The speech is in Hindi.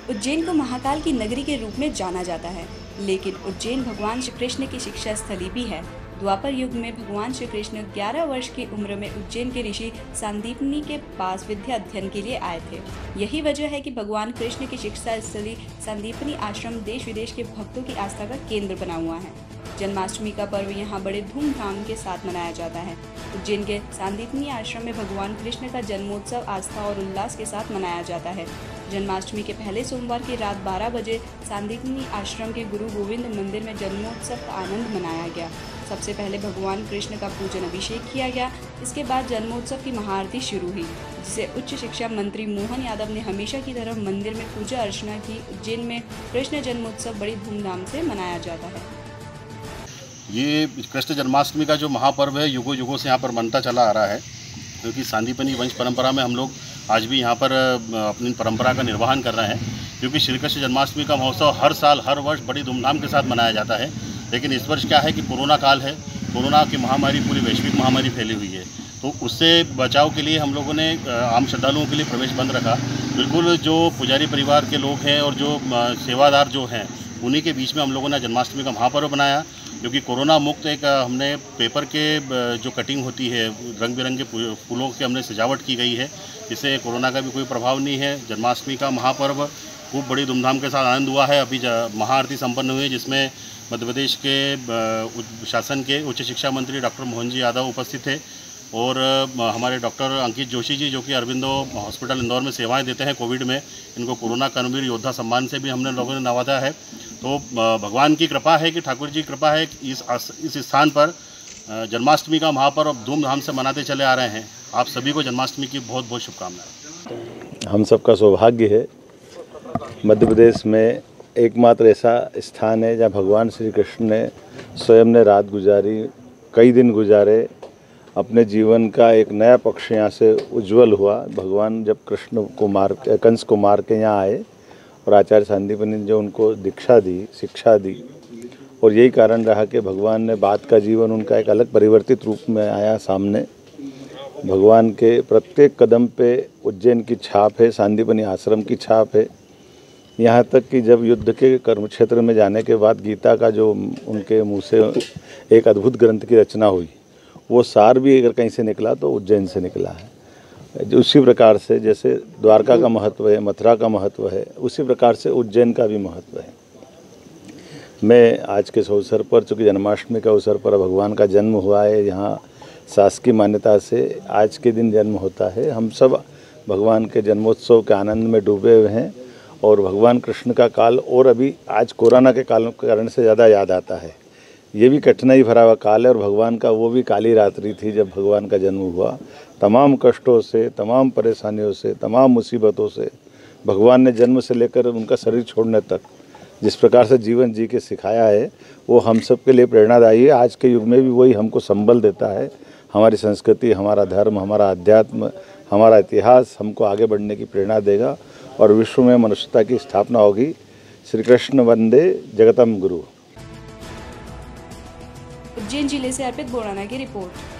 उज्जैन को महाकाल की नगरी के रूप में जाना जाता है, लेकिन उज्जैन भगवान श्री कृष्ण की शिक्षा स्थली भी है। द्वापर युग में भगवान श्री कृष्ण 11 वर्ष की उम्र में उज्जैन के ऋषि सांदीपनी के पास विद्या अध्ययन के लिए आए थे। यही वजह है कि भगवान कृष्ण की शिक्षा स्थली सांदीपनी आश्रम देश विदेश के भक्तों की आस्था का केंद्र बना हुआ है। जन्माष्टमी का पर्व यहाँ बड़े धूमधाम के साथ मनाया जाता है। उज्जैन के सांदीपनी आश्रम में भगवान कृष्ण का जन्मोत्सव आस्था और उल्लास के साथ मनाया जाता है। जन्माष्टमी के पहले सोमवार की रात 12 बजे सांदीपनी आश्रम के गुरु गोविंद मंदिर में जन्मोत्सव का आनंद मनाया गया। सबसे पहले भगवान कृष्ण का पूजन अभिषेक किया गया। इसके बाद जन्मोत्सव की महाआरती शुरू हुई, जिसे उच्च शिक्षा मंत्री मोहन यादव ने हमेशा की तरह मंदिर में पूजा अर्चना की। उज्जैन में कृष्ण जन्मोत्सव बड़ी धूमधाम से मनाया जाता है। ये कृष्ण जन्माष्टमी का जो महापर्व है युगों युगों से यहाँ पर बनता चला आ रहा है, क्योंकि सांदीपनी वंश परंपरा में हम लोग आज भी यहाँ पर अपनी परंपरा का निर्वहन कर रहे हैं। क्योंकि श्री कृष्ण जन्माष्टमी का महोत्सव हर साल हर वर्ष बड़ी धूमधाम के साथ मनाया जाता है, लेकिन इस वर्ष क्या है कि कोरोना काल है। कोरोना की महामारी पूरी वैश्विक महामारी फैली हुई है, तो उससे बचाव के लिए हम लोगों ने आम श्रद्धालुओं के लिए प्रवेश बंद रखा। बिल्कुल जो पुजारी परिवार के लोग हैं और जो सेवादार जो हैं, उन्हीं के बीच में हम लोगों ने जन्माष्टमी का महापर्व बनाया, जो कि कोरोना मुक्त एक हमने पेपर के जो कटिंग होती है, रंग बिरंगे फूलों से हमने सजावट की गई है, जिससे कोरोना का भी कोई प्रभाव नहीं है। जन्माष्टमी का महापर्व खूब बड़ी धूमधाम के साथ आनंद हुआ है। अभी महाआरती संपन्न हुई, जिसमें मध्य प्रदेश के शासन के उच्च शिक्षा मंत्री डॉक्टर मोहन जी यादव उपस्थित थे, और हमारे डॉक्टर अंकित जोशी जी, जो कि अरविंदो हॉस्पिटल इंदौर में सेवाएं देते हैं कोविड में, इनको कोरोना कर्मवीर योद्धा सम्मान से भी हमने लोगों ने नवाजा है। तो भगवान की कृपा है कि ठाकुर जी की कृपा है कि इस स्थान पर जन्माष्टमी का महापर्व धूमधाम से मनाते चले आ रहे हैं। आप सभी को जन्माष्टमी की बहुत बहुत शुभकामनाएं। हम सबका सौभाग्य है, मध्य प्रदेश में एकमात्र ऐसा स्थान है जहाँ भगवान श्री कृष्ण ने स्वयं ने रात गुजारी, कई दिन गुजारे, अपने जीवन का एक नया पक्ष यहाँ से उज्जवल हुआ। भगवान जब कृष्ण को कंस को मार के यहाँ आए और आचार्य सांदीपनी ने जो उनको दीक्षा दी, शिक्षा दी, और यही कारण रहा कि भगवान ने बाद का जीवन उनका एक अलग परिवर्तित रूप में आया सामने। भगवान के प्रत्येक कदम पे उज्जैन की छाप है, सांदीपनी आश्रम की छाप है। यहाँ तक कि जब युद्ध के कर्म क्षेत्र में जाने के बाद गीता का जो उनके मुँह से एक अद्भुत ग्रंथ की रचना हुई, वो सार भी अगर कहीं से निकला तो उज्जैन से निकला है। उसी प्रकार से जैसे द्वारका का महत्व है, मथुरा का महत्व है, उसी प्रकार से उज्जैन का भी महत्व है। मैं आज के इस अवसर पर, चूँकि जन्माष्टमी के अवसर पर भगवान का जन्म हुआ है, यहाँ शासकीय मान्यता से आज के दिन जन्म होता है। हम सब भगवान के जन्मोत्सव के आनंद में डूबे हुए हैं, और भगवान कृष्ण का काल और अभी आज कोरोना के कारण से ज़्यादा याद आता है। ये भी कठिनाई भरा हुआ काल है, और भगवान का वो भी काली रात्रि थी जब भगवान का जन्म हुआ। तमाम कष्टों से, तमाम परेशानियों से, तमाम मुसीबतों से भगवान ने जन्म से लेकर उनका शरीर छोड़ने तक जिस प्रकार से जीवन जी के सिखाया है, वो हम सब के लिए प्रेरणादायी है। आज के युग में भी वही हमको संबल देता है। हमारी संस्कृति, हमारा धर्म, हमारा अध्यात्म, हमारा इतिहास हमको आगे बढ़ने की प्रेरणा देगा, और विश्व में मनुष्यता की स्थापना होगी। श्री कृष्ण वंदे जगतम गुरु। उज्जैन जिले से अर्पित बोराना की रिपोर्ट।